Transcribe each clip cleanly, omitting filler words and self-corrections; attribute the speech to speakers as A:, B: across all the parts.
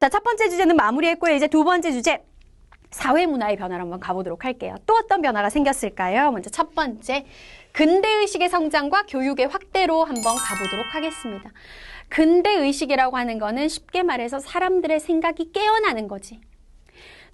A: 자, 첫 번째 주제는 마무리했고요. 이제 두 번째 주제. 사회문화의 변화를 한번 가보도록 할게요. 또 어떤 변화가 생겼을까요? 먼저 첫 번째, 근대의식의 성장과 교육의 확대로 한번 가보도록 하겠습니다. 근대의식이라고 하는 거는 쉽게 말해서 사람들의 생각이 깨어나는 거지.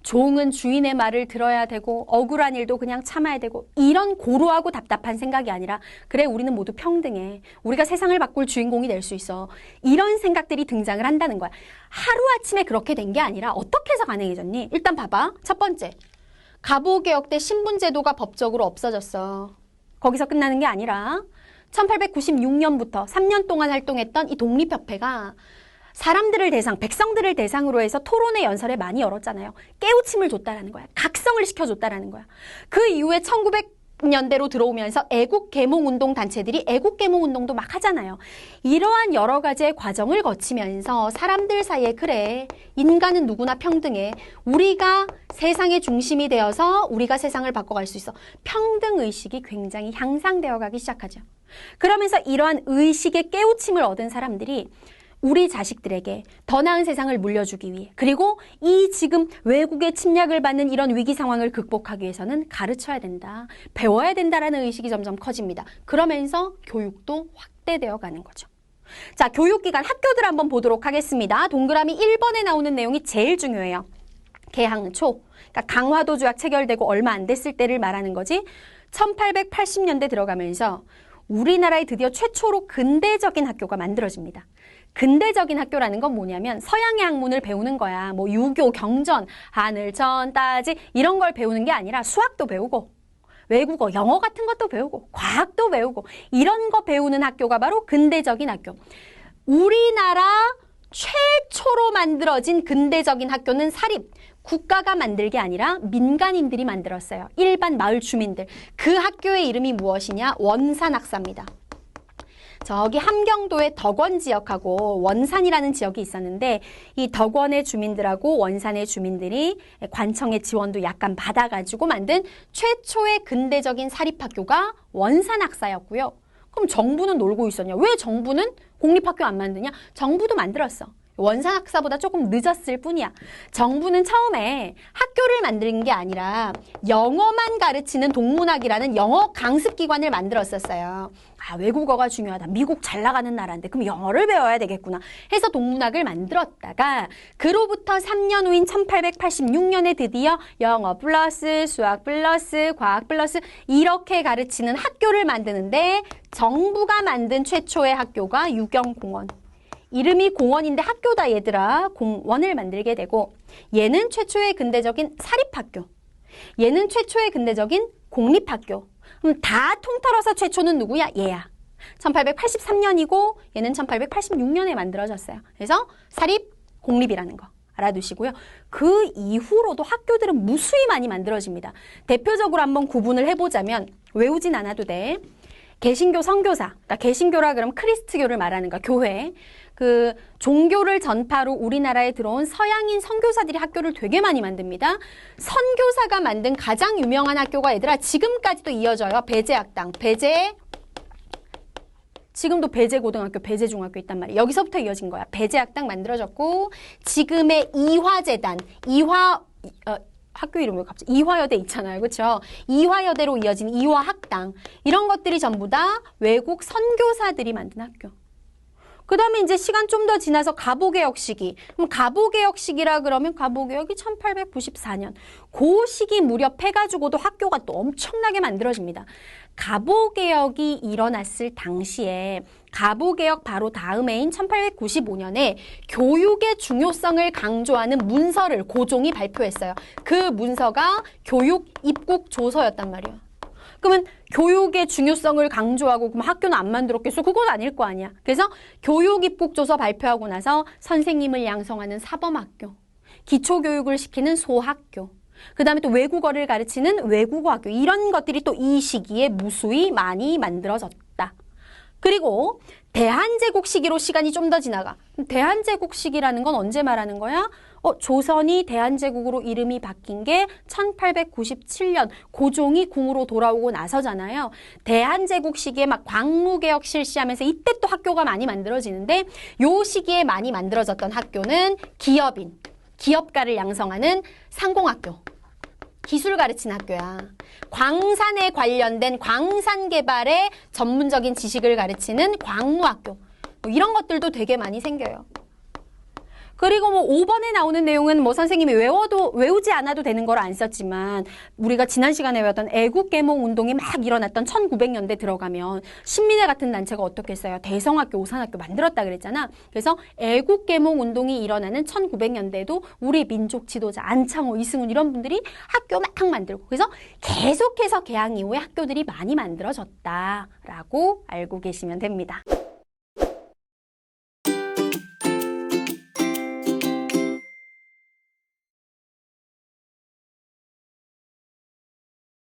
A: 종은 주인의 말을 들어야 되고 억울한 일도 그냥 참아야 되고 이런 고루하고 답답한 생각이 아니라 그래 우리는 모두 평등해. 우리가 세상을 바꿀 주인공이 될 수 있어. 이런 생각들이 등장을 한다는 거야. 하루아침에 그렇게 된 게 아니라 어떻게 해서 가능해졌니? 일단 봐봐. 첫 번째. 갑오개혁 때 신분제도가 법적으로 없어졌어. 거기서 끝나는 게 아니라 1896년부터 3년 동안 활동했던 이 독립협회가 사람들을 대상, 백성들을 대상으로 해서 토론회 연설을 많이 열었잖아요. 깨우침을 줬다라는 거야. 각성을 시켜줬다라는 거야. 그 이후에 1900년대로 들어오면서 애국개몽운동 단체들이 애국개몽운동도 막 하잖아요. 이러한 여러 가지의 과정을 거치면서 사람들 사이에 그래, 인간은 누구나 평등해. 우리가 세상의 중심이 되어서 우리가 세상을 바꿔갈 수 있어. 평등의식이 굉장히 향상되어 가기 시작하죠. 그러면서 이러한 의식의 깨우침을 얻은 사람들이 우리 자식들에게 더 나은 세상을 물려주기 위해 그리고 이 지금 외국의 침략을 받는 이런 위기 상황을 극복하기 위해서는 가르쳐야 된다. 배워야 된다라는 의식이 점점 커집니다. 그러면서 교육도 확대되어 가는 거죠. 자, 교육기관 학교들 한번 보도록 하겠습니다. 동그라미 1번에 나오는 내용이 제일 중요해요. 개항초, 그러니까 강화도 조약 체결되고 얼마 안 됐을 때를 말하는 거지. 1880년대 들어가면서 우리나라에 드디어 최초로 근대적인 학교가 만들어집니다. 근대적인 학교라는 건 뭐냐면 서양의 학문을 배우는 거야. 뭐 유교, 경전, 하늘, 전, 따지 이런 걸 배우는 게 아니라 수학도 배우고 외국어, 영어 같은 것도 배우고 과학도 배우고 이런 거 배우는 학교가 바로 근대적인 학교. 우리나라 최초로 만들어진 근대적인 학교는 사립. 국가가 만들 게 아니라 민간인들이 만들었어요. 일반 마을 주민들. 그 학교의 이름이 무엇이냐? 원산학사입니다. 저기 함경도의 덕원 지역하고 원산이라는 지역이 있었는데 이 덕원의 주민들하고 원산의 주민들이 관청의 지원도 약간 받아가지고 만든 최초의 근대적인 사립학교가 원산학사였고요. 그럼 정부는 놀고 있었냐? 왜 정부는 공립학교 안 만드냐? 정부도 만들었어. 원산학사보다 조금 늦었을 뿐이야. 정부는 처음에 학교를 만드는 게 아니라 영어만 가르치는 동문학이라는 영어 강습기관을 만들었었어요. 아, 외국어가 중요하다. 미국 잘 나가는 나라인데 그럼 영어를 배워야 되겠구나 해서 동문학을 만들었다가 그로부터 3년 후인 1886년에 드디어 영어 플러스 수학 플러스 과학 플러스 이렇게 가르치는 학교를 만드는데 정부가 만든 최초의 학교가 유경공원. 이름이 공원인데 학교다 얘들아. 공원을 만들게 되고 얘는 최초의 근대적인 사립학교. 얘는 최초의 근대적인 공립학교. 그럼 다 통틀어서 최초는 누구야? 얘야. 1883년이고 얘는 1886년에 만들어졌어요. 그래서 사립, 공립이라는 거 알아두시고요. 그 이후로도 학교들은 무수히 많이 만들어집니다. 대표적으로 한번 구분을 해보자면 외우진 않아도 돼. 개신교 선교사, 그러니까 개신교라 그러면 크리스트교를 말하는 거, 교회. 그 종교를 전파로 우리나라에 들어온 서양인 선교사들이 학교를 되게 많이 만듭니다. 선교사가 만든 가장 유명한 학교가 얘들아 지금까지도 이어져요. 배제학당, 배제 지금도 배제고등학교, 배제중학교 있단 말이에요. 여기서부터 이어진 거야. 배제학당 만들어졌고 지금의 이화재단, 학교 이름이 왜 갑자기 이화여대 있잖아요. 그렇죠? 이화여대로 이어진 이화학당 이런 것들이 전부 다 외국 선교사들이 만든 학교. 그 다음에 이제 시간 좀 더 지나서 갑오개혁 시기. 그럼 갑오개혁 시기라 그러면 갑오개혁이 1894년. 그 시기 무렵 해가지고도 학교가 또 엄청나게 만들어집니다. 갑오개혁이 일어났을 당시에 갑오개혁 바로 다음해인 1895년에 교육의 중요성을 강조하는 문서를 고종이 발표했어요. 그 문서가 교육 입국 조서였단 말이에요. 그러면 교육의 중요성을 강조하고 그럼 학교는 안 만들었겠어? 그건 아닐 거 아니야. 그래서 교육 입국 조서 발표하고 나서 선생님을 양성하는 사범학교, 기초교육을 시키는 소학교, 그 다음에 또 외국어를 가르치는 외국어 학교 이런 것들이 또 이 시기에 무수히 많이 만들어졌다. 그리고 대한제국 시기로 시간이 좀 더 지나가. 대한제국 시기라는 건 언제 말하는 거야? 조선이 대한제국으로 이름이 바뀐 게 1897년 고종이 궁으로 돌아오고 나서잖아요. 대한제국 시기에 막 광무개혁 실시하면서 이때 또 학교가 많이 만들어지는데 요 시기에 많이 만들어졌던 학교는 기업인, 기업가를 양성하는 상공학교. 기술 가르치는 학교야. 광산에 관련된 광산 개발의 전문적인 지식을 가르치는 광무학교. 뭐 이런 것들도 되게 많이 생겨요. 그리고 뭐 5번에 나오는 내용은 뭐 선생님이 외우지 않아도 되는 걸 안 썼지만 우리가 지난 시간에 외웠던 애국개몽 운동이 막 일어났던 1900년대 들어가면 신민회 같은 단체가 어떻게 했어요? 대성학교, 오산학교 만들었다 그랬잖아. 그래서 애국개몽 운동이 일어나는 1900년대에도 우리 민족 지도자 안창호, 이승훈 이런 분들이 학교 막 만들고 그래서 계속해서 개항 이후에 학교들이 많이 만들어졌다라고 알고 계시면 됩니다.